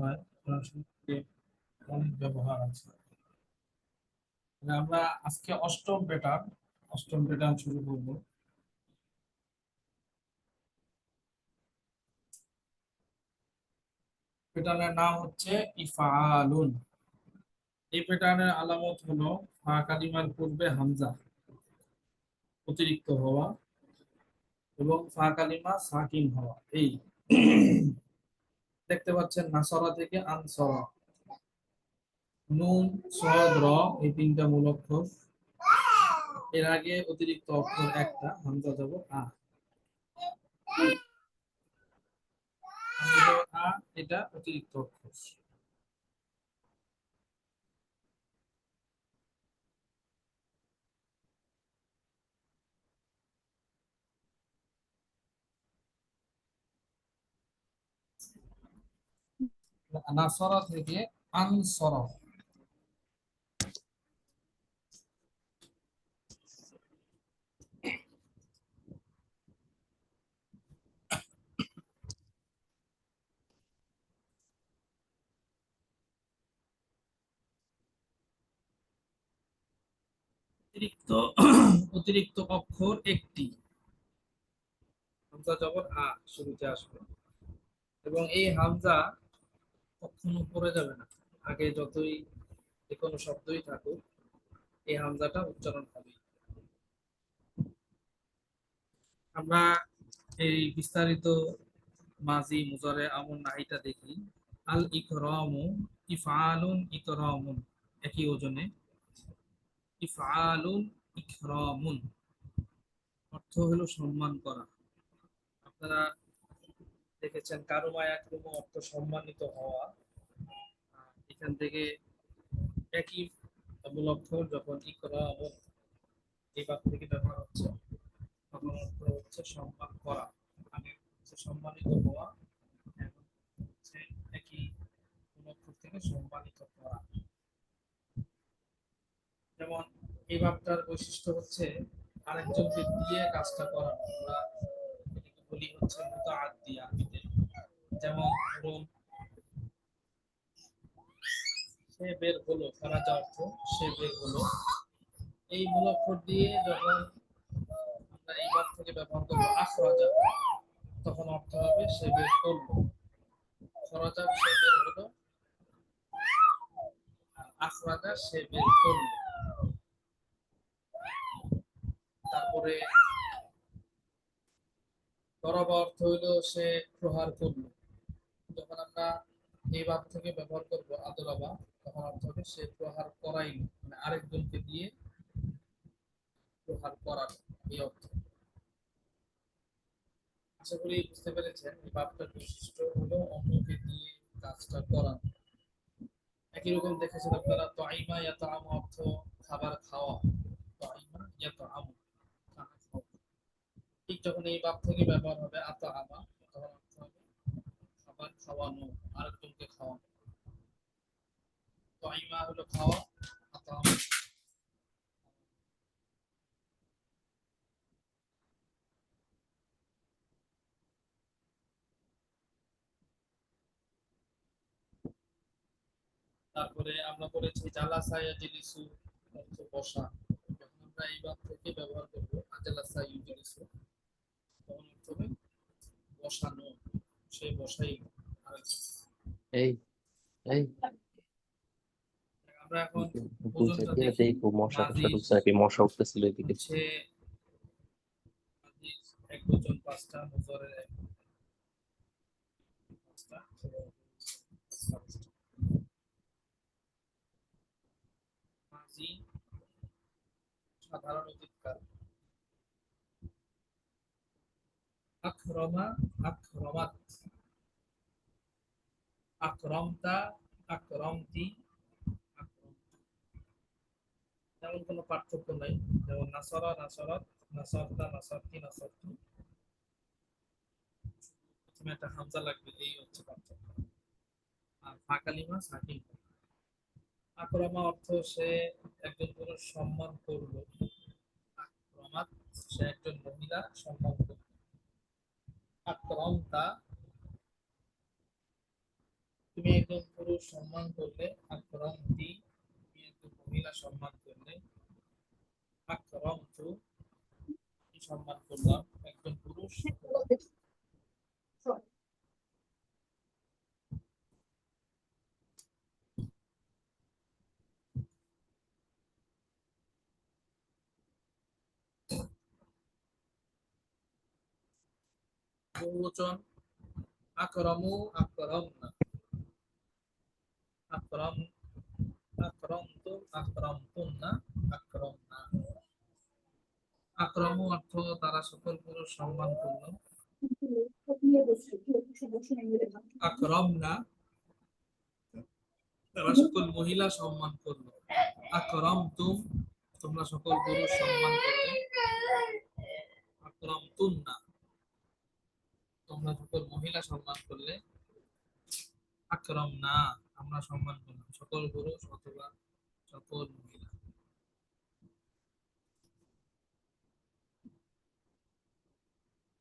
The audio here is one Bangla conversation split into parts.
হয়, কোরআন শরীফে অনেক ব্যবহার আছে। আমরা আজকে অষ্টম প্যাটার্ন শুরু করব। প্যাটার্নের নাম হচ্ছে ইফআলুন। এই প্যাটার্নের আলামত হলো ফা কালিমার পূর্বে হামজা অতিরিক্ত হওয়া এবং ফা কালিমা সাকিন হওয়া। এই দেখতে পাচ্ছেন নাসরা থেকে আনসরা, নুন সদ র, এই তিনটা মূল অক্ষর। এর আগে অতিরিক্ত অক্ষর একটা, হামজা যাব আ। হামজা যাব আ, এটা অতিরিক্ত অক্ষর। নাসরা থেকে আনসরা। অতিরিক্ত অতিরিক্ত অক্ষর একটি, হামজা জবর আ শুরুতে আসবে এবং এই হামজা কখনো পড়ে যাবে না। আগে যতই যে কোনো শব্দই থাকুক, এই হামজাটা উচ্চারণ হবে। আমরা এই বিস্তারিত মাজি মুজারে আমল নাহিটা দেখি। আল ইকরামু ইফআলুন ইকরামুন, একই ওজনে। ইফআলুন ইকরামুন অর্থ হলো সম্মান করা। আপনারা দেখেছেন কারুমা ইয়াকরুমু অর্থ সম্মানিত হওয়া। এখান থেকে একই মূল অক্ষর যখন ইকরামুন এই বাক্য থেকে ব্যবহার হচ্ছে, তখন অর্থ হচ্ছে সম্মান করা। মানে হচ্ছে সম্মানিত হওয়া এবং হচ্ছে একই মূল অক্ষর থেকে সম্মানিত করা। যেমন এই বাক্যটার বৈশিষ্ট্য হচ্ছে আরেকজনকে দিয়ে কাজটা করানো। আমরা এটাকে বলি হচ্ছে মুতাআদ্দি আরবিতে। যেমন ধরুন, সে বের হলো, খারাজা অর্থ সে বের হলো। এই মূল অক্ষর দিয়ে যখন আমরা এই বাক্য থেকে ব্যবহার করবো আখরাজা, তখন অর্থ হবে সে বের করলো। খরাজা সে বের হলো, আখরাজা সে বের করলো। তারপরে দরাবা অর্থ হইলো সে প্রহার করলো। যখন আমরা এই ভাব থেকে ব্যবহার করবো আদরাবা, তখন অর্থ হবে সে প্রহার করাইল, মানে আরেকজনকে দিয়ে প্রহার করার, এই অর্থ। আশা করি বুঝতে পেরেছেন এই ভাবটার বৈশিষ্ট্য হলো অন্যকে দিয়ে কাজটা করানো। একই রকম দেখেছেন আপনারা তাইমা ইয়াতাআম অর্থ খাবার খাওয়া। তাইমা ইয়াতাআম খানা খাওয়া। ঠিক যখন এই ভাব থেকে ব্যবহার হবে আতাআমা, তখন অর্থ হবে খাবার খাওয়ানো, আরেকজনকে খাওয়ানো। তাইমা হলো খাওয়া, আতাআম। তারপরে আমরা পড়েছি জালাসা ইয়াজলিসু অর্থ বসা। যখন আমরা এই ভাব থেকে ব্যবহার করব আজালাসা ইউজলিসু, তখন অর্থ হবে বসানো, সে বসাই আরেকজন। এই এই আমরা এখন বুঝে ওজনটা দিয়ে দেখি। দেখো মশা টশা মাজির ঢুকছে নাকি, মশা উঠতেছিল এদিকে। হচ্ছে মাজির এক বচন পাঁচটা, মুজারের এক পাঁচটা, পাঁচটা। মাজি সাধারণ অতীতকাল। আক্রমা আক্রমাত, আক্রমতা আক্রমতি, আক্রমতু। তেমন কোনো পার্থক্য নাই। যেমন নাসরা নাসরাত, নাসরতা নাসরতি নাসরতু, প্রথমে একটা হামজা লাগবে, এই হচ্ছে পার্থক্য। আর ফা কালিমা সাকিন। আকরামা অর্থ সে একজন পুরুষ সম্মান করলো। আক্রমাত সে একজন মহিলা সম্মান করলো। আক্রমতা তুমি একজন পুরুষ সম্মান করলে আকরামতি, তুমি একজন মহিলা সম্মান করলে আকরামতু, কি সম্মান করলাম একজন পুরুষ বহুবচন আকরামু আকরামনা, আকরাম আকরামতু আকরামতুন্না আকরামনা। আকরামু অর্থ তারা সকল পুরুষ সম্মান করলো, আকরামনা তারা সকল মহিলা সম্মান করলো, আকরামতুম তোমরা সকল পুরুষ সম্মান করলে, আকরামতুন্না তোমরা সকল মহিলা সম্মান করলে, আকরামনা আমরা সম্মান করলাম, সকল পুরুষ অথবা সকল মহিলা।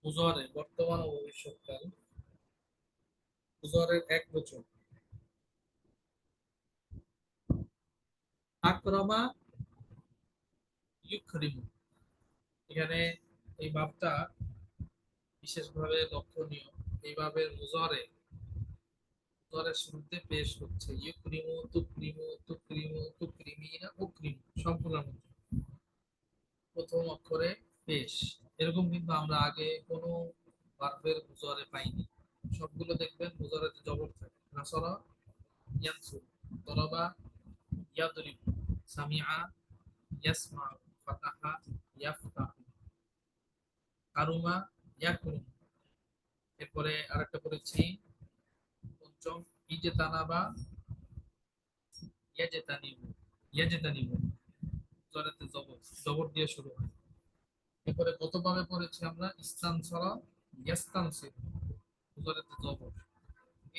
মুজারে বর্তমান ও ভবিষ্যৎকাল, মুজারের এক বচন আকরামা ইউকরিমু। এখানে এই ভাবটা বিশেষভাবে লক্ষণীয়, এই ভাবের মুজারের শুরুতে পেশ হচ্ছে ইউকরিমু তুকরিমু তুকরিমু তুকরিমিনা উকরিমু সম্পূর্ণ মধ্যে প্রথম অক্ষরে পেশ। এরকম কিন্তু আমরা আগে কোনো ভার্বের মুজারে পাইনি, সবগুলো দেখবেন মুজারেতে জবর থাকে। নাসরা ইয়ানসুর, দরাবা ইয়াদরিব, সামিআ ইয়াসমাউ, ফাতাহা ইয়াফতাহু, কারুমা ইয়াকুরুম। এরপরে আরেকটা করেছি পঞ্চম ইজতানাবা ইয়াজতানিবু, ইয়াজতানিবু জবরতে জবর, জবর দিয়ে শুরু হয়। এরপরে কতভাবে পড়েছি আমরা ইস্তানসরা ইয়াস্তানসির, জবরতে জবর।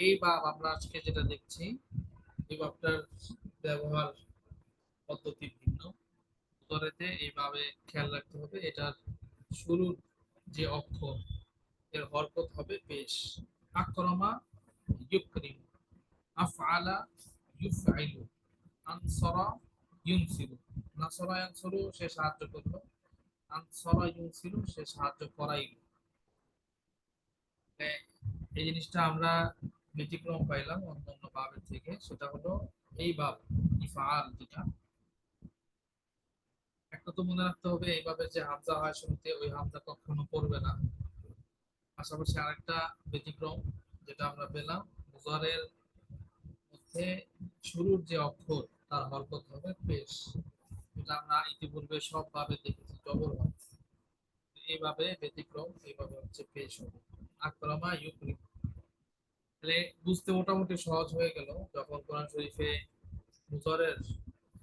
এই ভাব আমরা আজকে যেটা দেখছি এই ভাবটার ব্যবহার পদ্ধতি ভিন্ন। জবরতে এইভাবে খেয়াল রাখতে হবে, এটার শুরুর যে অক্ষর এর হরকত হবে পেশ। আকরামা ইউকরিম, আফআলা ইউফআইলু, আনসারা ইউনসিরু। নাসরা ইয়ানসুরু সে সাহায্য করলো, আনসারা ইউনসিরু সে সাহায্য করাইলো। মানে এই জিনিসটা আমরা ব্যতিক্রম পাইলাম অন্যান্য ভাবের থেকে, সেটা হলো এই ভাব ইফআল যেটা, একটা তো মনে রাখতে হবে এইভাবে যে হামজা হয় শুরুতে ওই হামজা কখনো পড়বে না। পাশাপাশি আরেকটা ব্যতিক্রম যেটা আমরা পেলাম, মুজারের মধ্যে শুরুর যে অক্ষর তার হরকত হবে পেশ। এটা আমরা ইতিপূর্বে সব ভাবে দেখেছি জবর হয়, এইভাবে ব্যতিক্রম, এইভাবে হচ্ছে পেশ হবে আকরামা ইউকরিম। তাহলে বুঝতে মোটামুটি সহজ হয়ে গেল যখন কোরআন শরীফে মুজারের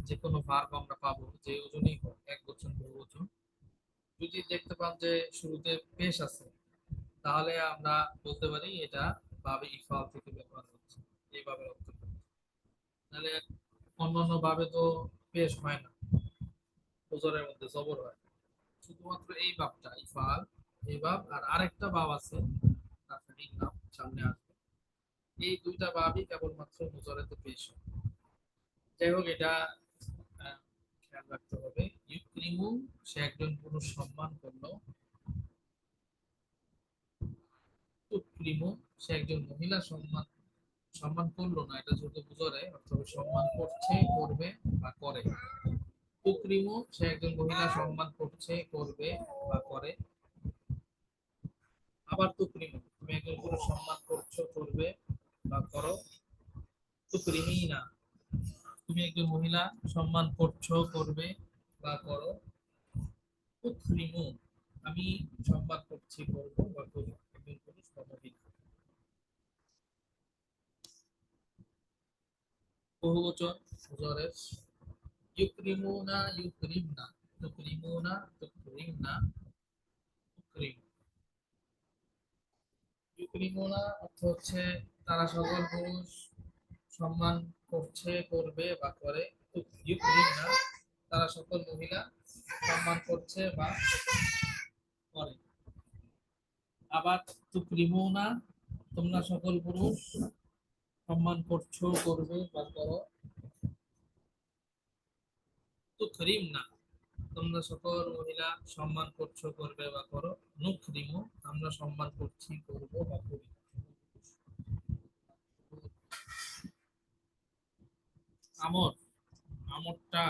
যে কোনো ভার্ব আমরা পাবো যে ওজনই হোক, এক বচন বহু বচন, যদি দেখতে পান যে শুরুতে পেশ আছে তাহলে আমরা বলতে পারি এটা ভাবে ইফাল থেকে ব্যবহার হচ্ছে, এইভাবে অর্থ করতে। তাহলে অন্যান্য ভাবে তো পেশ হয় না, মুজারের মধ্যে জবর হয়, শুধুমাত্র এই ভাবটা ইফাল, এই ভাব আর আরেকটা ভাব আছে তারপরে নাম সামনে আসবে, এই দুইটা ভাবই কেবলমাত্র মুজারেতে পেশ হয়। যাই হোক এটা খেয়াল রাখতে হবে। ইউক্রিমু সে একজন পুরুষ সম্মান করলো, তুকরিমু সে একজন মহিলা সম্মান সম্মান করলো না, এটা যদি বুঝারে অর্থাৎ সম্মান করছে করবে বা করে। তুকরিমু সে একজন মহিলা সম্মান করছে করবে বা করে। আবার তুকরিমু তুমি একজন পুরুষ সম্মান করছো করবে বা করো। তুকরিমিনা তুমি একজন মহিলা সম্মান করছো করবে বা করো। তুকরিমু আমি সম্মান করছি করবো বা করি, একজন পুরুষ বা মহিলা। বহুবচন মুজারের ইউক্রিমুনা ইউক্রিমনা, তুকরিমুনা তুকরিমনা তুকরিম। ইউক্রিমুনা অর্থ হচ্ছে তারা সকল পুরুষ সম্মান করছে করবে বা করে। ইউক্রিমনা তারা সকল মহিলা সম্মান করছে বা করে। আবার তুকরিমুনা তোমরা সকল পুরুষ সম্মান করছো, করবে বা করো। তুকরিম না, তোমরা সকল মহিলা সম্মান করছো, করবে বা করো। নুকরিমু, আমরা সম্মান করছি, করবো বা করি। আমর, আমরটা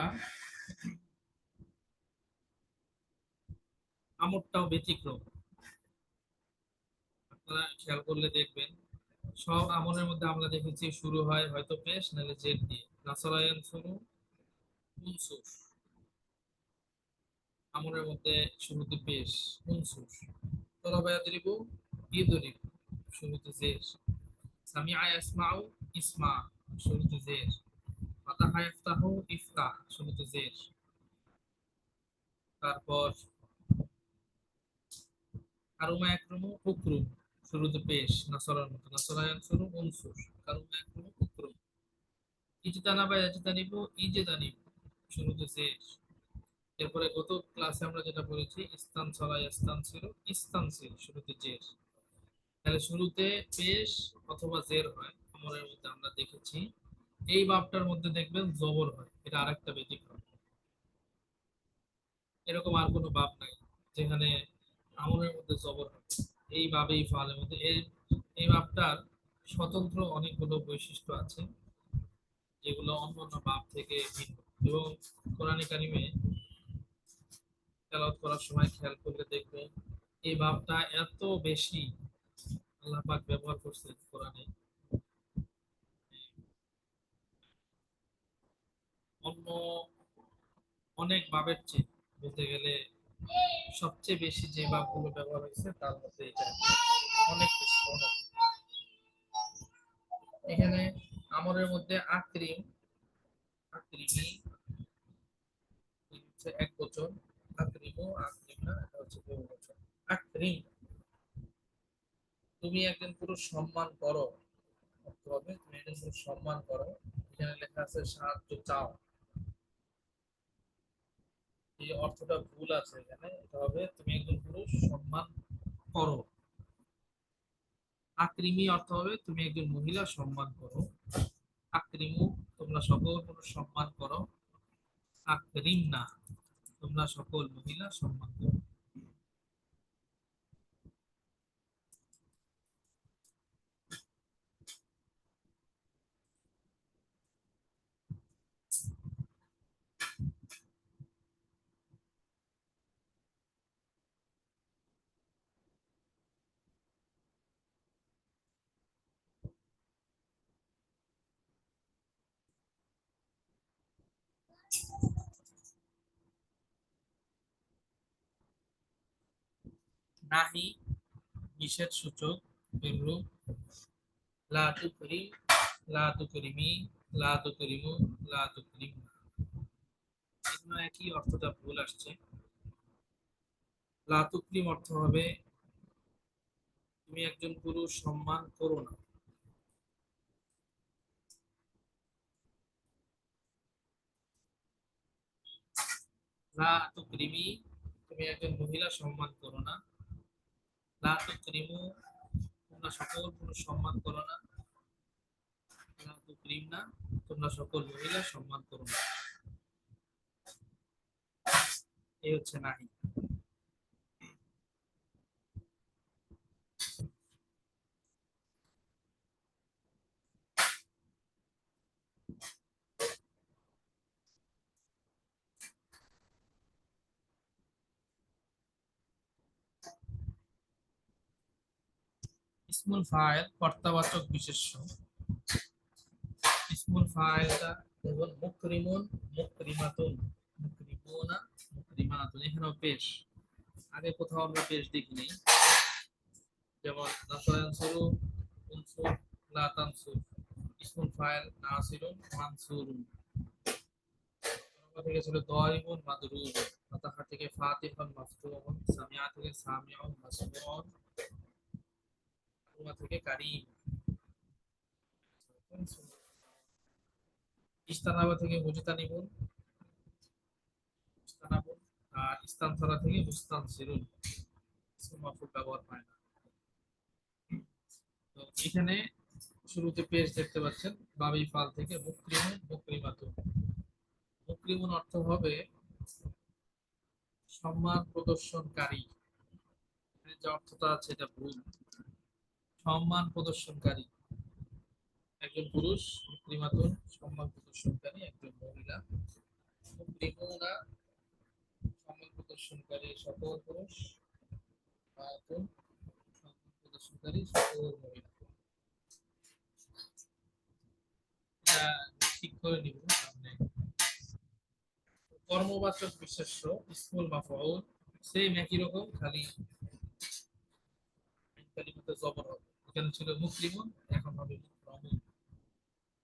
আমরটাও ব্যতিক্রম। আপনারা খেয়াল করলে দেখবেন সব আমলের মধ্যে আমরা দেখেছি শুরু হয় হয়তো পেশ নাহলে জেড দিয়ে। নাসরায়ান শুরু উনসুর, আমলের মধ্যে শুরুতে পেশ উনসুর। তরাবা ইয়াদরিবু ইদরিব, শুরুতে জের। সামিআ ইয়াসমাউ ইসমা, শুরুতে জের। ফাতাহা ইফতাহু ইফতাহ, শুরুতে জের। তারপর কারুমা একরুমু উকরুম, শুরুতে পেশ নাসরার মতো। নাসরায়ান শুরু উনসুর, কারুমা একরুমু উকরুম। ইজতানাবা ইয়াজতানিবু ইজতানিব, শুরুতে জের। এরপরে গত ক্লাসে আমরা যেটা বলেছি ইস্তান ছড়া ইস্তান ছিল, ইস্তান ছিল শুরুতে জের। তাহলে শুরুতে পেশ অথবা জের হয় আমরের মধ্যে আমরা দেখেছি। এই বাবটার মধ্যে দেখবেন জবর হয়, এটা আরেকটা ব্যতিক্রম। এরকম আর কোনো বাব নাই যেখানে আমরের মধ্যে জবর হয়। এই বাবেই ফালের মধ্যে এই বাবটার স্বতন্ত্র অনেকগুলো বৈশিষ্ট্য আছে যেগুলো অন্যান্য বাব থেকে ভিন্ন। এবং কোরআনে কারিমে তেলাওয়াত করার সময় খেয়াল করলে দেখবেন এই ভাবটা এত বেশি আল্লাহ পাক ব্যবহার করছেন কোরআনে। অন্য অনেক ভাবের চেয়ে বলতে গেলে সবচেয়ে বেশি যে ভাবগুলো ব্যবহার হয়েছে তার মধ্যে এটা অনেক বেশি অনেক। এখানে আমরের মধ্যে আকরিম, আকরিমি হচ্ছে এক বচন, আকরিমু আকরিম না, এটা হচ্ছে বহু বচন। আকরিম, তুমি একজন পুরুষ সম্মান করো, অর্থ হবে তুমি একজন পুরুষ সম্মান করো। এখানে লেখা আছে সাহায্য চাও, এই অর্থটা ভুল আছে এখানে। এটা হবে তুমি একজন পুরুষ সম্মান করো। আকরিমি অর্থ হবে তুমি একজন মহিলা সম্মান করো। আকরিমু, তোমরা সকল পুরুষ সম্মান করো। আকরিম না, তোমরা সকল মহিলা সম্মান করো। নাহি, নিষেধ সূচক এর রূপ। লা তুকরিম, লা তুকরিমি, লা তুকরিমু, লা তুকরিম। এগুলো একই, অর্থটা ভুল আসছে। লা তুকরিম অর্থ হবে তুমি একজন পুরুষ সম্মান করো না। লা তুকরিমি, তুমি একজন মহিলা সম্মান করো না। লা তুকরিমু, তোমরা সকল পুরুষ সম্মান করো না। লা তুকরিম না, তোমরা সকল মহিলা সম্মান করো না। এই হচ্ছে নাহি। ইসমুল ফাইল কর্তাবাচক বিশেষ্য। ইসমুল ফাইলটা যেমন মুকরিমুন, মুকরিমাতুন, মুকরিমুনা, মুকরিমাতুন, এখানেও পেশ। আগে কোথাও আমরা পেশ দেখিনি, যেমন নাসায়ানসুরু, উনসুর, লা তানসুর। ইসমুল ফাইল নাসিরুন, মানসুরুন। থেকে ছিল দারিবুন, মাদরুবুন। ফাতাহা থেকে ফাতিহান, মাফতুহুন। সামিআ থেকে সামিউন, মাসমুউন। কারিমা থেকে কারিম। ইস্তানাবা থেকে মুজতানিবুন, মুজতানাবুন। আর ইস্তানসারা থেকে মুস্তানসিরুন। ইসমুল মাফউল ব্যবহার হয় না। তো এখানে শুরুতে পেশ দেখতে পাচ্ছেন বাবি ফাল থেকে মুকরিমুন মুকরিমাতুন। মুকরিমুন অর্থ হবে সম্মান প্রদর্শনকারী। এখানে যে অর্থটা আছে এটা ভুল। সম্মান প্রদর্শনকারী একজন পুরুষ, মুকরিমাতুন সম্মান প্রদর্শনকারী একজন মহিলা। মুকরিমুনা সম্মান প্রদর্শনকারী সকল পুরুষ, মাতুন সম্মান প্রদর্শনকারী সকল মহিলা। এটা ঠিক করে নিব সামনে। কর্মবাচক বিশেষ্য ইসমুল মাফউল সেম একই রকম, খালি কালিমাতে জবর হবে। এখানে ছিল মুকরিমুন, এখন হবে মুকরামুন।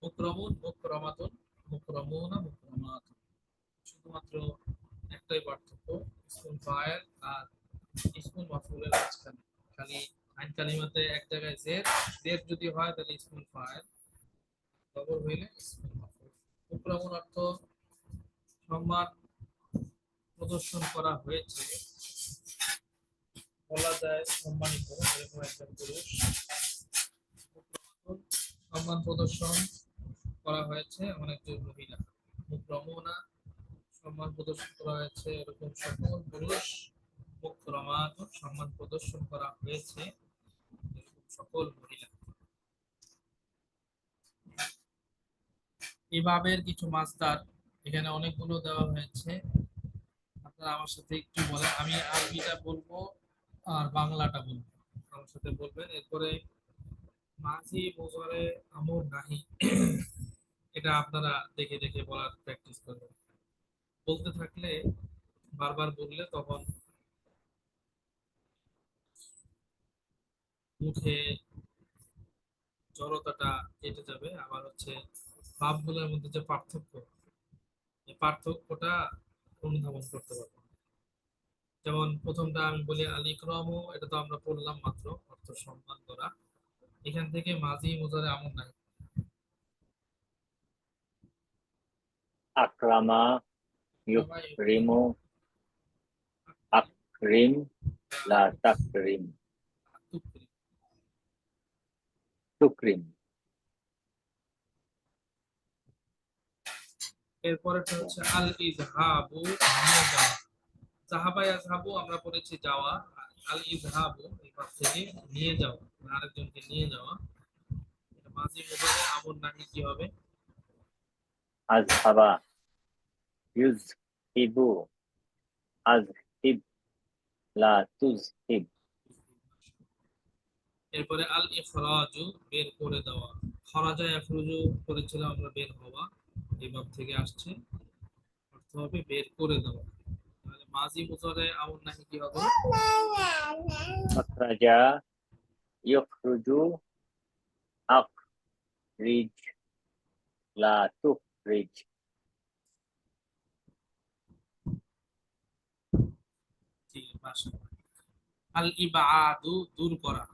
মুকরামুন মুকরামাতুন মুকরামুনা মুকরামাতুন। শুধুমাত্র একটাই পার্থক্য, ইসমুল ফাইল আর ইসমুল মাফউলের মাঝখানে। খালি আইন কালিমাতে এক জায়গায় জের, জের যদি হয় তাহলে ইসমুল ফাইল, জবর হইলে ইসমুল মাফউল। মুকরামুন অর্থ সম্মান প্রদর্শন করা হয়েছে, বলা যায় সম্মানিত এরকম একজন পুরুষ। মুকরামাতুন সম্মান প্রদর্শন করা হয়েছে এমন একজন মহিলা। মুকরামুনা সম্মান প্রদর্শন করা হয়েছে এরকম সকল পুরুষ। মুকরামাতুন সম্মান প্রদর্শন করা হয়েছে এরকম সকল মহিলা। এই বাবের কিছু মাসদার এখানে অনেকগুলো দেওয়া হয়েছে। আপনারা আমার সাথে একটু বলেন, আমি আরবিটা বলবো আর বাংলাটা বলবো, আমার সাথে বলবেন। এরপরে মাঝি মুজারে আমর নাহি এটা আপনারা দেখে দেখে বলার প্র্যাকটিস করবেন। বলতে থাকলে বারবার বললে তখন মুখে জড়তাটা কেটে যাবে। আবার হচ্ছে ভাবগুলোর মধ্যে যে পার্থক্য, এই পার্থক্যটা অনুধাবন করতে পারবো। যেমন প্রথমটা আমি বলি আল ইকরামু, এটা তো আমরা পড়লাম মাত্র, অর্থ সম্মান করা। এখান থেকে মাঝি মুজারে আমর নাই। আক্রামা সবাই ইউকরিমু আকরিম লা তাকরিম তুকরিম। এরপরেরটা হচ্ছে আল ইজহাবু নিয়ে যাওয়া। জাহাবা ইয়াজহাবু আমরা পড়েছি যাওয়া, আর আল ইজহাবু এই পাশ থেকে নিয়ে যাওয়া, আরেকজনকে নিয়ে যাওয়া। এটা মাঝি মুজারে আমর নাহি কি হবে? আযহাবা ইউযহিবু আযহিব লা তুযহিব। এরপরে আল ইখরাজু বের করে দেওয়া। খরাজা ইয়াখরুজু করেছিলাম আমরা বের হওয়া, এই ভাব থেকে আসছে, অর্থ হবে বের করে দেওয়া। তাহলে মাঝি মুজারে আমর নাহি কি হবে? আখরাজা ইখরুজু আখরিজ লা তুখরিজ। ঠিক আছে। আল ইবাদু দূর করা।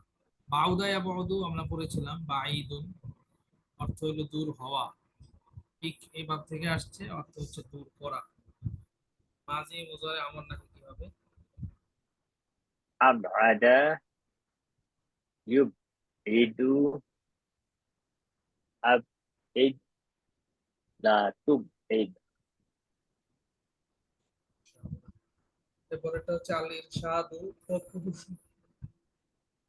বাউদা ইয়াবউদু আমরা পড়েছিলাম বাঈদুন, অর্থ হলো দূর হওয়া। ঠিক এই ভাব থেকে আসছে, অর্থ হচ্ছে দূর করা। মাঝি মুজারে আমর নাহি কি হবে? আবআদা ইউবঈদু আবঈদ লা তুবঈদ। এরপরেরটা হচ্ছে আল ইরশাদু পথ প্রদর্শন,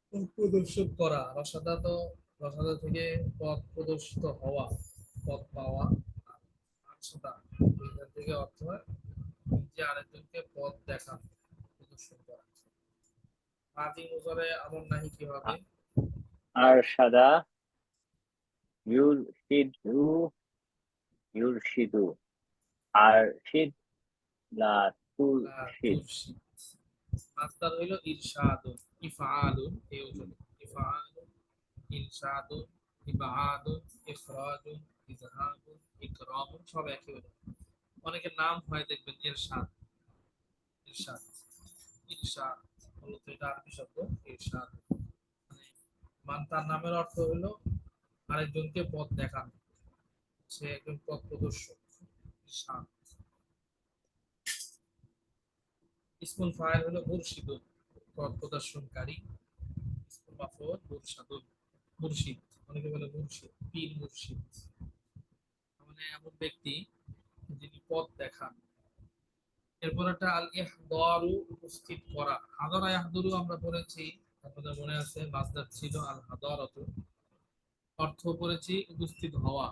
পথ প্রদর্শন করা। রসাদা তো রসাদা থেকে পথ প্রদর্শিত হওয়া, পথ পাওয়া। আর আরশাদা এখান থেকে অর্থ হয় যে আরেকজনকে পথ দেখানো, প্রদর্শন করা। মাঝি মুজারে আমর নাহি কি হবে? আরশাদা ইউরশিদু ইউরশিদু আরশিদ লা লা তুরশিদ। তুরশিদ। মাসদার হইল ইরশাদুন ইফআলুন, এই ওজনে ইফআলুন ইরশাদুন ইবাআদুন ইখরাজুন ইজহাবুন ইকরামুন সব একই ওজন। অনেকের নাম হয় দেখবেন ইরশাদ, ইরশাদ ইরশাদ মূলত এটা আরবি শব্দ। ইরশাদ মানে তার নামের অর্থ হলো আরেকজনকে পথ দেখানো, সে একজন পথ প্রদর্শক। ইরশাদ। ইসমুল ফাইল হলো মুরশিদুন, পথ প্রদর্শনকারী। ইসমুল মাফউল মুরশাদুন, মুরশিদ। অনেকে বলে মুর্শিদ, পীর মুর্শিদ মানে এমন ব্যক্তি যিনি পথ দেখান। এরপর একটা আল ইহদারু উপস্থিত করা। হাদারা ইয়াহদুরু আমরা পড়েছি, আপনাদের মনে আছে মাসদার ছিল আল হাদারাতু, অর্থ পড়েছি উপস্থিত হওয়া।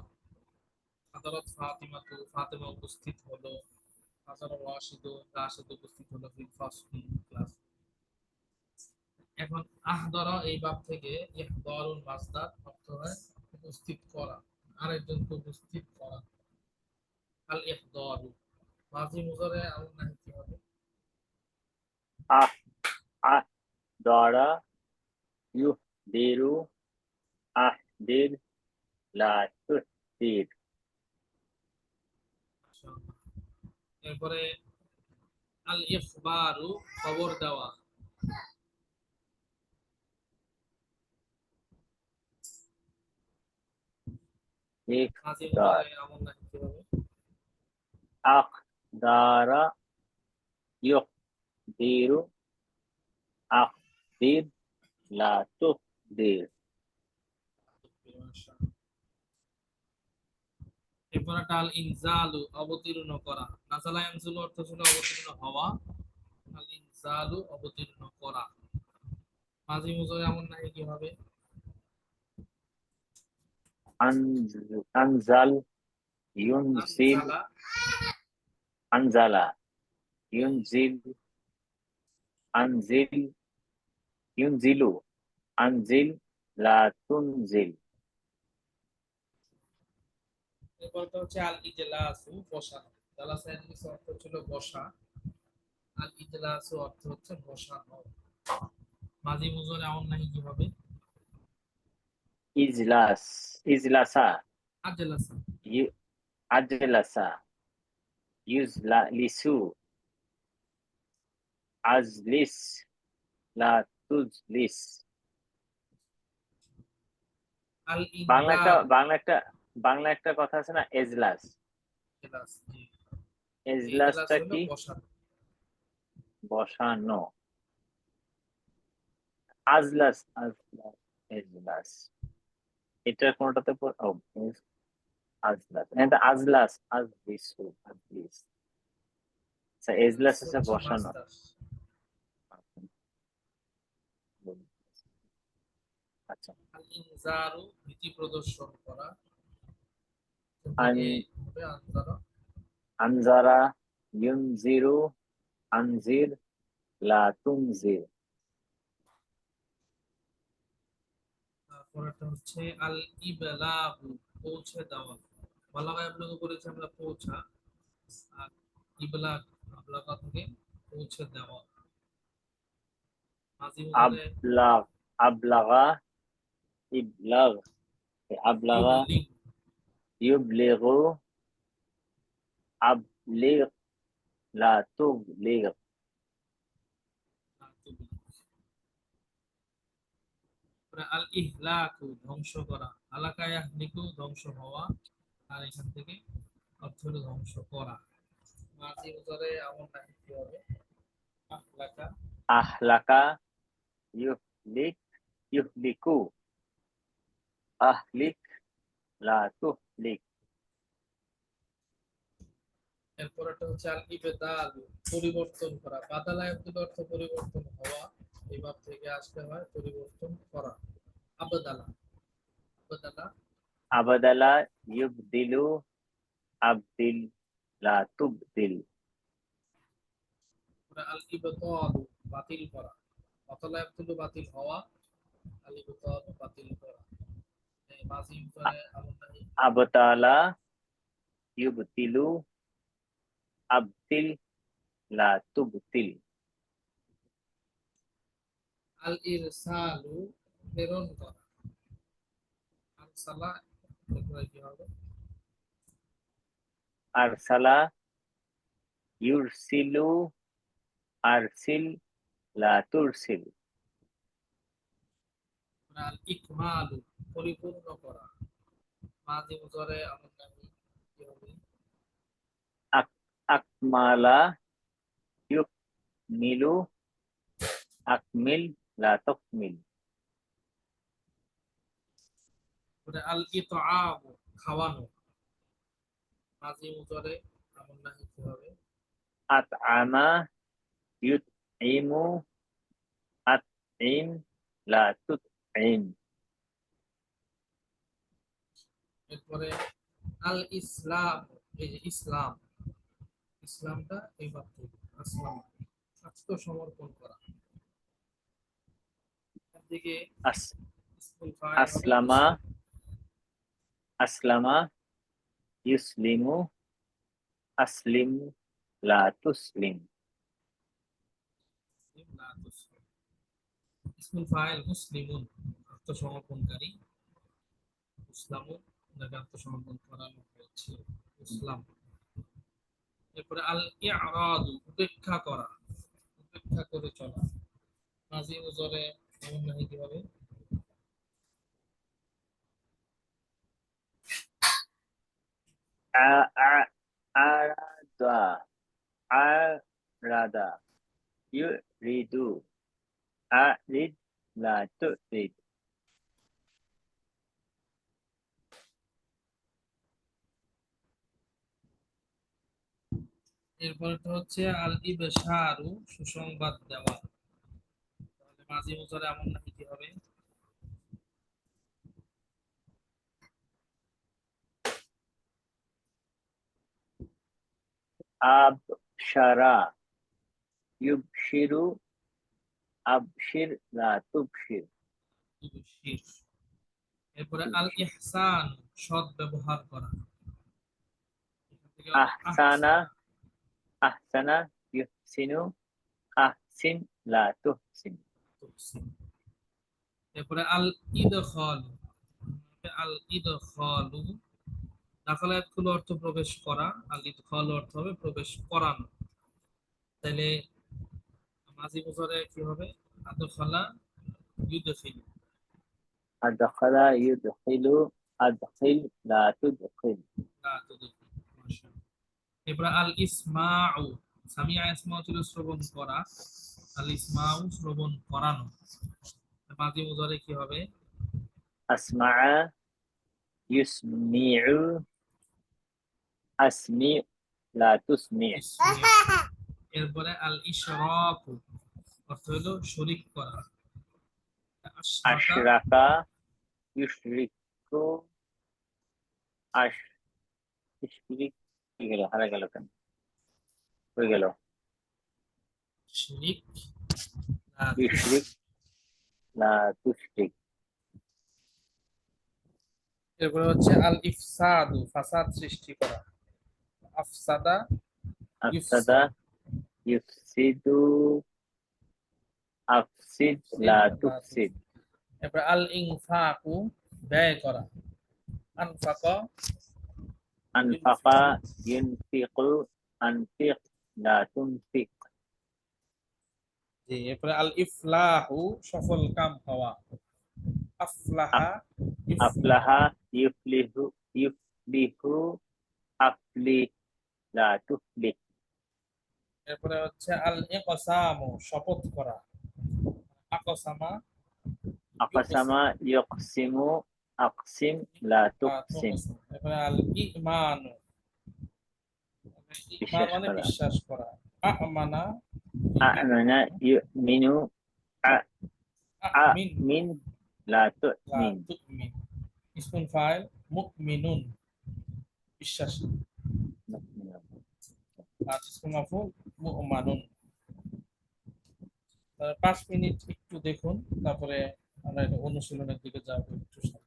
হাদারাত ফাতিমাতু, ফাতিমা উপস্থিত হলো। হাজার রাশিদু, রাশিদ উপস্থিত হলো ফিল ফাসলি, ক্লাস। এখন আহদরা এই বাব থেকে ইহদারুল মাসদার অর্থ হয় উপস্থিত করা, আরেকজনকে উপস্থিত করা। আল ইহদারু মাজি মুজারে আমল নাহি কি হবে? আহ আহ দ্বারা ইউহদিরু আহদির লা তুহদির। এরপরে আল ইখবারু খবর দেওয়া। মাজি ইকদার মুজারে আমল নাহি কি হবে? আকদারা ইউহদিরু আহদির লা তুহদির। এরপর একটা আল ইনজালু অবতীর্ণ করা। নাজালা ইয়ানজুলু অর্থ ছিল অবতীর্ণ হওয়া, আল ইনজালু অবতীর্ণ করা। মাজি মুজারে আমল নাহি কি হবে? আনজাল ইউনজিল আনজালা আনজালা ইউনজিল আনজিল ইউনজিলু আনজিল লা তুনজিল। এরপরটা হচ্ছে আল ইজলাসু বসানো। জালাসা ইজলিস অর্থ ছিল বসা, আল ইজলাসু অর্থ হচ্ছে বসানো। মাজি মুজারে আমল নাহি কি হবে? ইজলাস ইজলাসা আজলাসা। আজলাসা ইউজলিসু আজলিস লা তুজলিস। আল বাংলা একটা ইনদার বাংলা একটা বাংলা একটা কথা আছে না, এজলাস। ইজলাস, জি। ইজলাস এজলাসটা হলো কি? বসানো। বসানো। আজলাস আজলাস এজলাস, এটা কোনটাতে আজলাস, এটা আজলাস আজলিসু আজলিস। আচ্ছা, এজলাস আছে হচ্ছে বসানো। মাস্টার। আচ্ছা, আল ইনজারু ভীতি প্রদর্শন করা। আন থেকে হবে আনজারা। আনজারা ইউনজিরু আনজির লা তুনজির। তারপরেরটা হচ্ছে আল ইবলাগু পৌঁছে দেওয়া। বালাগা ইবলাগু করেছি আমরা পৌঁছা, আর ইবলাগ আবলাগা থেকে পৌঁছে দেওয়া। মাঝি মুজারে আবলাগ আবলাগা ইবলাগ আবলাগা ইউবলিগ। ইউবলিগু আবলিগ লা তুবলিগ। আল ইহলাকু ধ্বংস করা। হালাকা ইয়াহলিকু ধ্বংস হওয়া, আর এখান থেকে অর্থ হলো ধ্বংস করা। মাঝি মুজারে আমল নাহি কি হবে? আহলাকা। আহলাকা ইউহলিক ইউহলিকু আহলিক লা তুহলিক। এরপরটা হচ্ছে আল ইবদালু পরিবর্তন করা। বাদালা ইয়াবদুল অর্থ পরিবর্তন হওয়া, এই ভাব থেকে আসতে হয় পরিবর্তন করা। আবদালা আবদালা আবাদালা ইউবদিলু আবদিল লা তুবদিল। আল ইবতালু বাতিল করা। বাতালা ইয়াবদুলু বাতিল হওয়া, আল ইবতালু বাতিল করা। এই মাঝি মুজারে আমল নাহি। আবতালা ইউবতিলু আবতিল লা তুবতিল। আল ইরসালু প্রেরণ করা। আরসালা এরপরে কি হবে? আরসালা ইউরসিলু আরসিল লা তুরসিল। আল ইকমালু পরিপূর্ণ করা। মাঝি মুজারে আমল নাহি কি হবে? আক আকমালা ইউকমিলু আকমিল লা তুকমিল। ওটা আল ইতআম, খাওয়ানো। মাঝি মুজারে আমল নাহি কি হবে? আতআমা ইউতঈমু আতঈম লা তুতঈম। এরপরে আল ইসলাম, এই যে ইসলাম, ইসলামটা এই মাত্র আসলাম, আত্মসমর্পণ করা। একদিকে আস ইসমুল ফাইল হবে আসলামা মুসলিম, আসলামা ইউসলিমু আসলিম লা তুসলিম। লা তুসলিম। ইসমুল ফাইল মুসলিমুন, আত্মসমর্পণকারী। ইসলামুন, যাকে আত্মসমর্পণ করানো হয়েছে, ইসলাম। এরপরে আল ইরাদু, উপেক্ষা করা, উপেক্ষা করে চলা। মাঝি মুজারে আমল নাহি কি হবে? আ আ আরাদা আরাদা ইউরিদু আরিদ লা তুরিদ। এরপরটা হচ্ছে আল ইবশারু, সুসংবাদ দেওয়া। তাহলে মাঝি মুজারে আমল নাহি কি হবে? আবশারা ইউবশিরু আবশির লা তুবশির। ইবশির। এরপরে আল ইহসান, সৎ ব্যবহার করা। এখান থেকে হবে আহসানা আহসানা, আহসানা ইউহসিনু আহসিন লা তুহসিন। তুহসিন। এরপরে আল ইদখাল, আল ইদখালু, দাখালাত হলো অর্থ প্রবেশ করা, আল ইদখাল অর্থ হবে প্রবেশ করানো। তাহলে মাঝি মুজারে কি হবে? আদখালা ইউদখিল, আদখালা ইউদখিলু আদখিল লা তুদখিল। লা তুদখিল। মাশাআল্লাহ। এরপরে আল ইসমাউ, সামিয়া ইসমাউ ছিল শ্রবণ করা, আল ইসমাউ শ্রবণ করানো। মাঝি মুজারে কি হবে? আসমা'a ইউসমি'ু আসমি লা তুসমি'। ইসমিউ। এরপরে আল ইশরাক, অর্থ হলো শরীক করা। আশরাকা, আশরাকা ইউশরিকু আশ ইশরিক। কি গেল, হারা গেল কেন, হয়ে গেল। শিরিক, ইউশরিক লা তুশরিক। এরপরে হচ্ছে আল ইফসাদু, ফাসাদ সৃষ্টি করা। আফসাদা আফসাদা ইউফসিদু, ইউফসিদু আফসিদ লা তুফসিদ। এরপরে আল ইনফাকু, ব্যয় করা। আনফাকা আনফাকা ইউনফিকু, ইউনফিকু আনফিক লা তুনফিক। জি। এরপরে আল ইফলাহু, সফল কাম হওয়া। আফলাহা ইফলাহু। আফলাহা ইউফলিহু ইউফলিহু আফলিহ লা তুফলিহ। এরপরে হচ্ছে আল ইকসামু, শপথ করা। আকসামা ইউকসিম, আকসামা ইয়কসিমু আকসিম লা তুকসিম। তুকসিম। এরপরে আল ঈমানু, ঈমান বিশ্বাস মানে করা। বিশ্বাস করা। আমানা আমানা ইউমিনু আমিন আমিন লা লা তুমিন। তুমিন। ইসমুল ফাইল মুমিনুন, বিশ্বাসী। আর ইসমুল মাফউল মুমানুন। 5 মিনিট একটু দেখুন, তারপরে আমরা এটা অনুশীলনের দিকে যাবো একটু সামনে।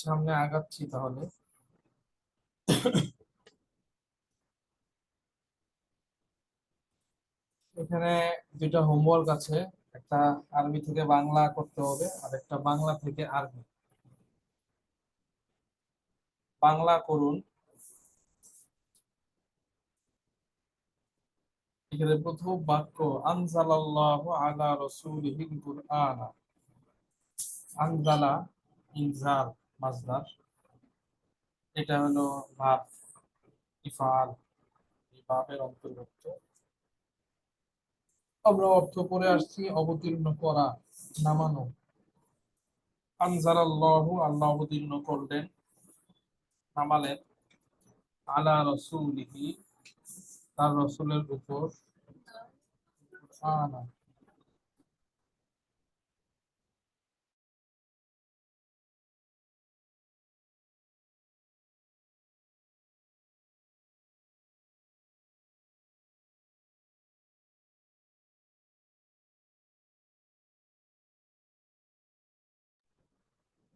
সামনে আগাচ্ছি তাহলে। এখানে দুইটা হোমওয়ার্ক আছে, একটা আরবি থেকে বাংলা করতে হবে আর একটা বাংলা থেকে আরবি। বাংলা করুন। এখানে প্রথম বাক্য আনজালাল্লাহু আলা রাসূলিহিল কুরআনা। আনজালা ইনজাল মাজদার, এটা হলো ভাব, ইফআল, এই ভাবের অন্তর্ভুক্ত। আমরা অর্থ পড়ে আসছি অবতীর্ণ করা, নামানো। আনজালাল্লাহু, আল্লাহ অবতীর্ণ করলেন, নামালেন, আলা রাসূলিহি, তার রাসূলের উপর, কুরআনা।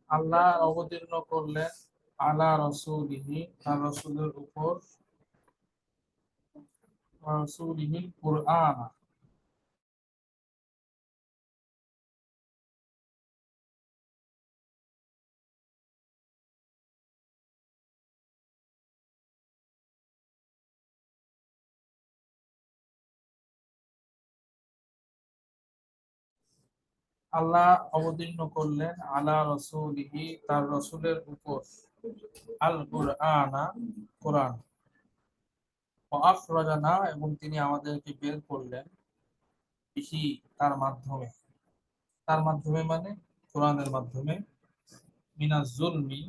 আল্লাহ অবতীর্ণ করলেন আলা রাসূলিহি, তার রাসূলের উপর, রাসূলিহিল কুরআনা। আল্লাহ অবতীর্ণ করলেন আলা রাসূলিহি, তার রাসূলের উপর, আল কুরআনা, কোরআন। ওয়া আখরাজানা, এবং তিনি আমাদেরকে বের করলেন, বিহি, তার মাধ্যমে। তার মাধ্যমে মানে কোরআনের মাধ্যমে, মিনাজ জুলমি,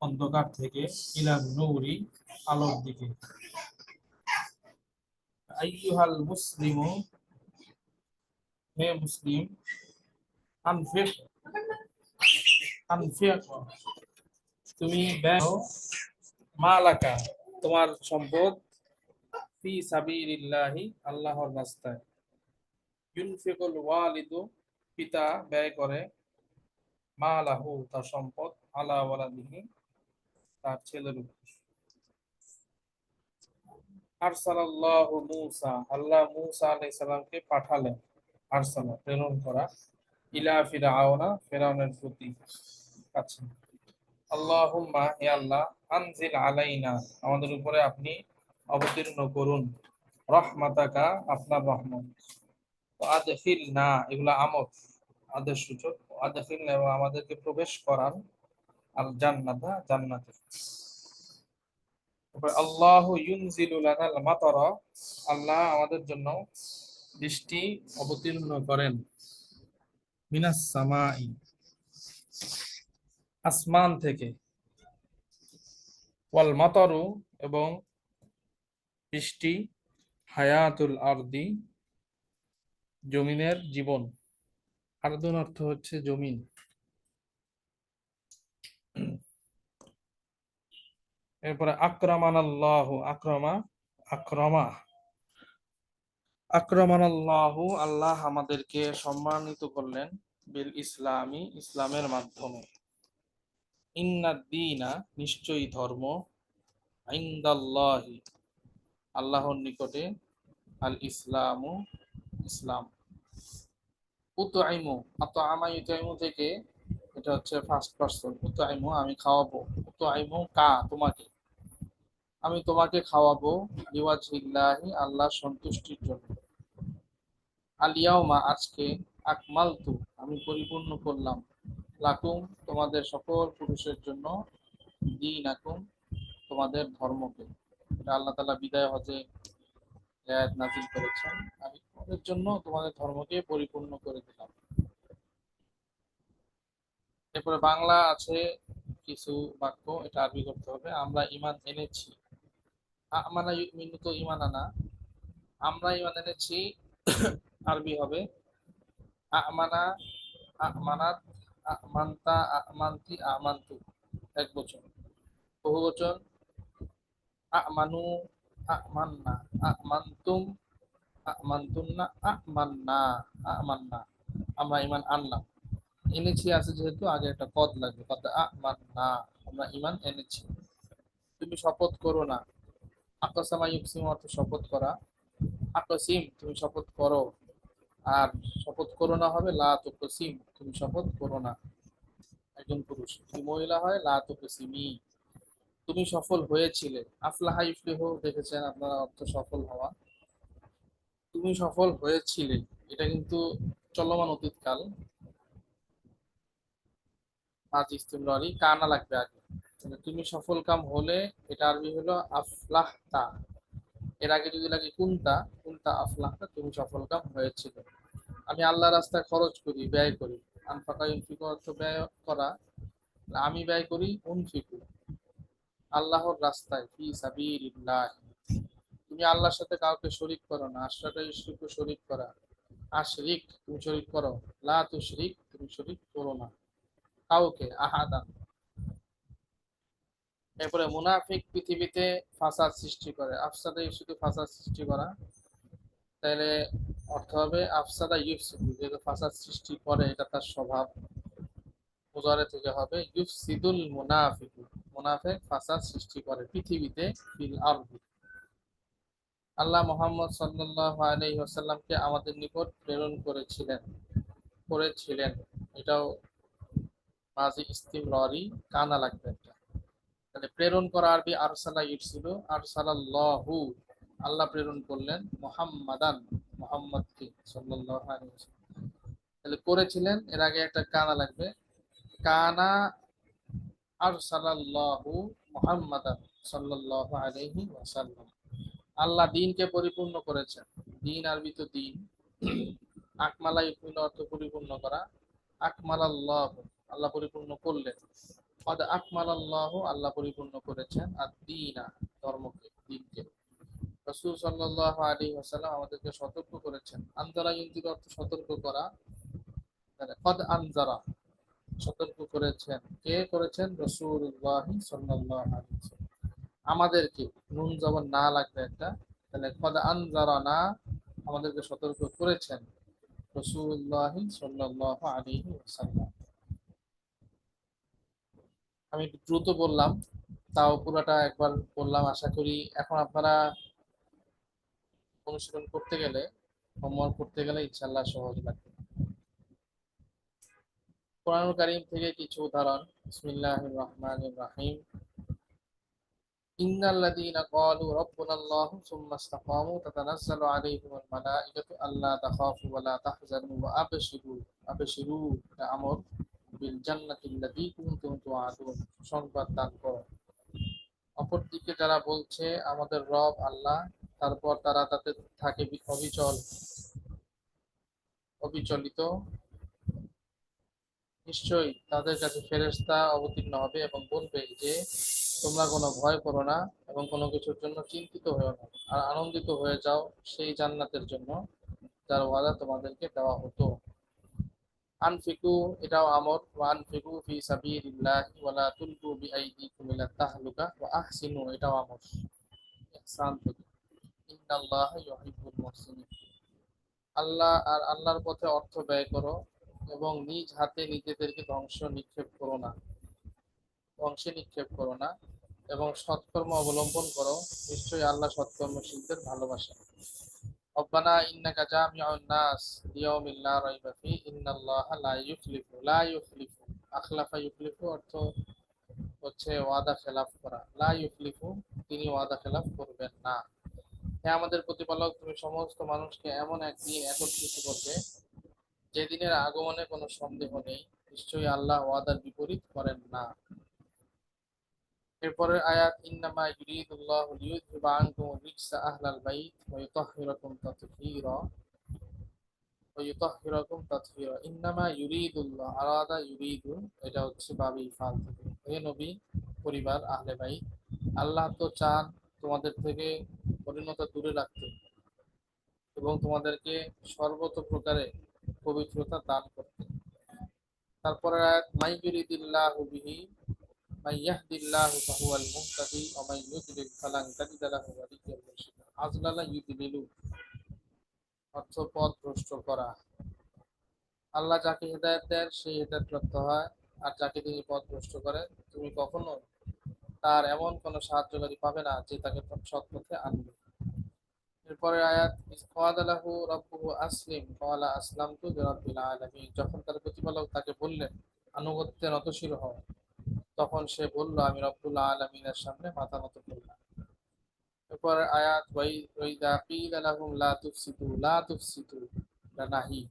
অন্ধকার থেকে, ইলান নূরি, আলোর দিকে। আইয়ুহাল মুসলিমু, হে মুসলিম, আনফিক, আনফিক, তুমি ব্যয় করো, মালাকা, তোমার সম্পদ, ফি সাবিলিল্লাহি, আল্লাহর রাস্তায়। ইউনফিকুল ওয়ালিদু, পিতা ব্যয় করে, মালাহু, তার সম্পদ, আলা ওয়ালাদিহি, তার ছেলের উপর। আরসালাল্লাহু মূসা, আল্লাহ মূসা আলাইহিস সালামকে পাঠালেন, আরসালা, প্রেরণ করা, ইলা ফিরআউনা, ফিরআউনের প্রতি, কাছে। আল্লাহুম্মা, হে আল্লাহ, আনজিল আলাইনা, আমাদের উপরে আপনি অবতীর্ণ করুন, রহমাতাকা, আপনার রহমত। আদখিলনা, এগুলা আমর, আদেশ সূচক। আদখিলনা, এবং আমাদেরকে প্রবেশ করান, আল জান্নাতা, জান্নাতে। তারপর আল্লাহু ইউনজিলু লানাল মাতারা, আল্লাহ আমাদের জন্য বৃষ্টি অবতীর্ণ করেন, মিনাস সামাই, আসমান থেকে, ওয়াল মাতারু, এবং বৃষ্টি, হায়াতুল আরদি, জমিনের জীবন। আরদুন অর্থ হচ্ছে জমিন। এরপরে আকরামানাল্লাহু, আক্রমা, আক্রমা, আকরামানাল্লাহু, আল্লাহ আমাদেরকে সম্মানিত করলেন, বিল ইসলামি, ইসলামের মাধ্যমে। ইন্নাদ-দীনা, নিশ্চয়ই ধর্ম, ইনদাল্লাহি, আল্লাহর নিকটে, আল ইসলামু, ইসলাম। উতআইমু, আতআমা ইউতআইমু থেকে, এটা হচ্ছে ফার্স্ট পারসন। উতআইমু, আমি খাওয়াবো। উতআইমু কা, তোমাকে, আমি তোমাকে খাওয়াবো, লিওয়াজহিল্লাহি, আল্লাহর সন্তুষ্টির জন্য। আল ইয়াউমা, আজকে, আকমালতু, আমি পরিপূর্ণ করলাম, লাকুম, তোমাদের সকল পুরুষের জন্য, দীনাকুম, তোমাদের ধর্মকে। এটা আল্লাহ তাআলা বিদায় হজে আয়াত নাযিল করেছেন, আমি তোমাদের জন্য তোমাদের ধর্মকে পরিপূর্ণ করে দিলাম। এরপরে বাংলা আছে কিছু বাক্য, এটা আরবি করতে হবে। আমরা ঈমান এনেছি, আমানা ইউমিনু, তো ঈমান আনা, আমরা ঈমান এনেছি, আরবি হবে আমানা, আমানাত, আমানতা, আমানতি, আমানতু, এক বচন। বহু বচন আমানু, আমান্না, আমানতুম, আমানতুন্না, আমান্না, আমান্না, আমরা ঈমান আনলাম। এনেছি আছে যেহেতু আগে একটা কদ লাগবে, কদ আ মান না, আমরা ইমান এনেছি। তুমি শপথ করো না, আকসামা ইউকসিম অর্থ শপথ করা, আকসিম তুমি শপথ করো, আর শপথ করো না হবে লা তুকসিম তুমি শপথ করো না। একজন পুরুষ, যদি মহিলা হয় লা তুকসিমি। তুমি সফল হয়েছিলে, আফলাহা ইফলিহু দেখেছেন আপনারা অর্থ সফল হওয়া। তুমি সফল হয়েছিলে, এটা কিন্তু চলমান অতীতকাল, আজ ইস্তিমরারি কানা লাগবে আগে। তাহলে তুমি সফল কাম হলে, এটা আরবি হলো আফলাহতা। এর আগে যদি লাগে কুনতা, কুনতা আফলাহতা তুমি সফল কাম হয়েছিল। আমি আল্লাহ রাস্তায় খরচ করি, ব্যয় করি। আনফাকা ইউনফিকু অর্থ ব্যয় করা, আমি ব্যয় করি উনফিকু আল্লাহর রাস্তায়, ফি সাবিলিল্লাহ। তুমি আল্লাহর সাথে কাউকে শরীক করো না, আশরাকা ইউশরিকু শরীক করা, আশরিক তুমি শরীক করো, লা তুশরিক তুমি শরীক করো না কাউকে, আহাদান। এরপরে মুনাফিক পৃথিবীতে ফাসাদ সৃষ্টি করে, আফসাদা ইউসিদু ফাসাদ সৃষ্টি করা, তাহলে অর্থ হবে আফসাদা ইউসিদু, যেহেতু ফাসাদ সৃষ্টি করে এটা তার স্বভাব, মুজারে থেকে হবে ইউফসিদুল মুনাফিকু, মুনাফিক ফাসাদ সৃষ্টি করে পৃথিবীতে, ফিল আরদি। আল্লাহ মুহাম্মদ সাল্লাল্লাহু আলাইহি ওয়াসাল্লামকে আমাদের নিকট প্রেরণ করেছিলেন, এটাও মাজি ইস্তিমরারি কানা লাগবে একটা। তাহলে প্রেরণ করা আরবি আরসালা ইরসিলু, আরসালাল্লাহু আল্লাহ প্রেরণ করলেন, মুহাম্মাদান মুহাম্মদকে সাল্লাল্লাহু আলাইহি ওয়াসাল্লাম। তাহলে করেছিলেন, এর আগে একটা কানা লাগবে, কানা আরসালাল্লাহু মুহাম্মাদান সাল্লাল্লাহু আলাইহি ওয়াসাল্লাম। আল্লাহ দিনকে পরিপূর্ণ করেছেন, দিন আরবি তো দিন, আকমালা ইকমিল অর্থ পরিপূর্ণ করা, আকমালাল্লাহ আল্লাহ পরিপূর্ণ করলেন, কদ আকমালাল্লাহু আল্লাহ পরিপূর্ণ করেছেন, আর দিনা ধর্মকে, দিনকে। রাসূল সাল্লাল্লাহু আলাইহি ওয়াসাল্লাম আমাদেরকে সতর্ক করেছেন, আনজারা ইনজির অর্থ সতর্ক করা, কদ আনজারা সতর্ক করেছেন, কে করেছেন? রাসূলুল্লাহ সাল্লাল্লাহু আলাইহি ওয়াসাল্লাম আমাদেরকে, নুন জবর না লাগবে একটা, তাহলে কদ আনজারানা আমাদেরকে সতর্ক করেছেন রাসূলুল্লাহ সাল্লাল্লাহু আলাইহি ওয়াসাল্লাম। আমি একটু দ্রুত বললাম, তাও পুরোটা একবার বললাম, আশা করি এখন আপনারা অনুশীলন করতে গেলে, হোমওয়ার্ক করতে গেলে ইনশাআল্লাহ সহজ লাগবে। কোরআনুল কারীম থেকে কিছু উদাহরণ, বিসমিল্লাহির রহমানির রহিম। ইন্নাল্লাযীনা ক্বালু রাব্বুনাল্লাহু সুম্মা ইসতাকামু তাতানাজ্জালু আলাইহিমুল মালাঈকাতু আল্লা তাখাফু ওয়া লা তাহজানু ওয়া আবশিরু, আবশিরু এটা আমর, বিল জান্নাতিল্লাতী কুনতুম তুআদুন সংবাদ দান করো। অপরদিকে যারা বলছে আমাদের রব আল্লাহ, তারপর তারা তাতে থাকে অবিচলিত, নিশ্চয়ই তাদের কাছে ফেরেশতা অবতীর্ণ হবে এবং বলবে যে তোমরা কোনো ভয় করো না এবং কোনো কিছুর জন্য চিন্তিত হয়েও না, আর আনন্দিত হয়ে যাও সেই জান্নাতের জন্য যার ওয়াদা তোমাদেরকে দেওয়া হতো। আনফিকু এটাও আমর, ওয়া আনফিকু ফি সাবিলিল্লাহি ওয়া লা তুলকু বিআইদিকুম ইলা তাহলুকা ওয়া আহসিনু এটাও আমর, ইহসান থেকে। ইন্নাল্লাহা ইউহিব্বুল মুহসিনিন আল্লাহ আর আল্লাহর পথে অর্থ ব্যয় করো এবং নিজ হাতে নিজেদেরকে ধ্বংসে নিক্ষেপ করো না এবং সৎকর্ম অবলম্বন করো, নিশ্চয়ই আল্লাহ সৎকর্মশীলদের ভালোবাসেন। রব্বানা ইন্নাকা জামিউন নাস লিয়াউমিন লা রাইবা ফি ইন্নাল্লাহা লা ইউখলিফু আখলাফা ইউখলিফু অর্থ হচ্ছে ওয়াদা খেলাফ করা, লা ইউখলিফু তিনি ওয়াদা খেলাফ করবেন না। হে আমাদের প্রতিপালক, তুমি সমস্ত মানুষকে এমন একদিন একত্রিত করবে যেদিনের আগমনে কোনো সন্দেহ নেই, নিশ্চয়ই আল্লাহ ওয়াদার বিপরীত করেন না। এরপরের আয়াত, ইন্নামা ইউরিদুল্লাহু লিইউযহিবা আনকুম রিজসা আহলাল বাইত ওয়া ইউতাহহিরাকুম তাতহীরা। ইন্নামা ইউরিদুল্লাহ, আরাদা ইউরিদু এটা হচ্ছে বাবি ফাল থেকে। হে নবী পরিবার আহলে বাইত, আল্লাহ তো চান তোমাদের থেকে মলিনতা দূরে রাখতে এবং তোমাদেরকে সর্বত প্রকারে পবিত্রতা দান করতে। তারপরে আয়াত, মাই ইউরিদিল্লাহু বিহি মাই ইয়াহদিল্লাহু ফাহুয়াল মুহতাদি ওয়া মাই ইউদ্লিল ফালান তাজিদ লাহু ওয়ালিয়্যান মুরশিদা। আযলালা ইউদলিলু অর্থ পথ ভ্রষ্ট করা, আল্লাহ যাকে হেদায়েত দেন সেই হেদায়েত প্রাপ্ত হয়, আর যাকে তিনি পথভ্রষ্ট করেন তুমি কখনো তার এমন কোনো সাহায্যকারী পাবে না যে তাকে সৎ পথে আনবে। এরপরে আয়াত, ইজ ক্বালা লাহু রাব্বুহু আসলিম ক্বালা আসলামতু লিরাব্বিল আলামিন, যখন তার প্রতিপালক তাকে বললেন আনুগত্যে নতশির হও, তখন সে বলল আমি রব্বুল আলামিনের সামনে মাথা নত করলাম। এরপরে আয়াত, ওয়াইদা কিলা লাহুম লা তুফসিদু এটা নাহি,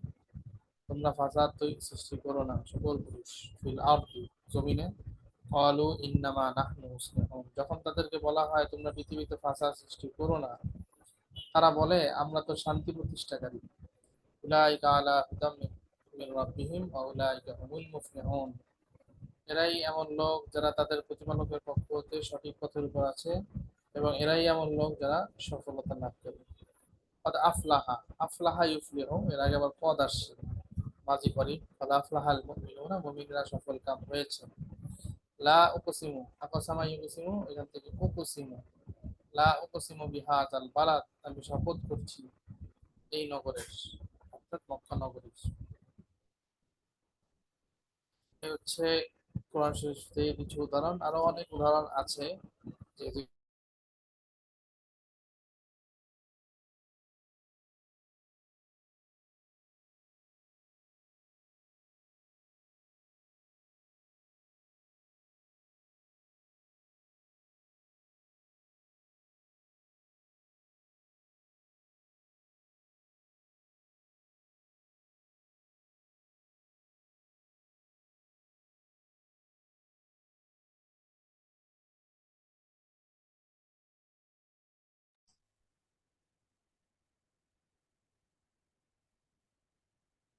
তোমরা ফাসাদ সৃষ্টি করো না সকল পুরুষ ফিল আরদি জমিনে, ক্বালু ইন্নামা নাহনু মুসলিহুন, যখন তাদেরকে বলা হয় তোমরা পৃথিবীতে ফাসাদ সৃষ্টি করো না, তারা বলে আমরা তো শান্তি প্রতিষ্ঠাকারী। উলাইকা আলা হুদাম মির রাব্বিহিম ওয়া উলাইকা হুমুল মুফলিহুন, এরাই এমন লোক যারা তাদের প্রতিপালকের পক্ষ হতে সঠিক পথের উপর আছে, এবং এরাই এমন লোক যারা সফলতা লাভ করে। কদ আফলাহা, আফলাহা ইউফলিহু, এর আগে আবার কদ আসছে মাঝি করি, কদ আফলাহাল মুমিনুনা, মুমিনরা সফল কাম হয়েছে। লা উকসিমু, আকসামা ইউকসিমু, এখান থেকে উকসিমু, লা উকসিমু বিহাযাল বালাদ, আমি শপথ করছি এই নগরের, অর্থাৎ মক্কা নগরীর। এই হচ্ছে কোরআন শরীফ থেকে কিছু উদাহরণ, আরো অনেক উদাহরণ আছে যে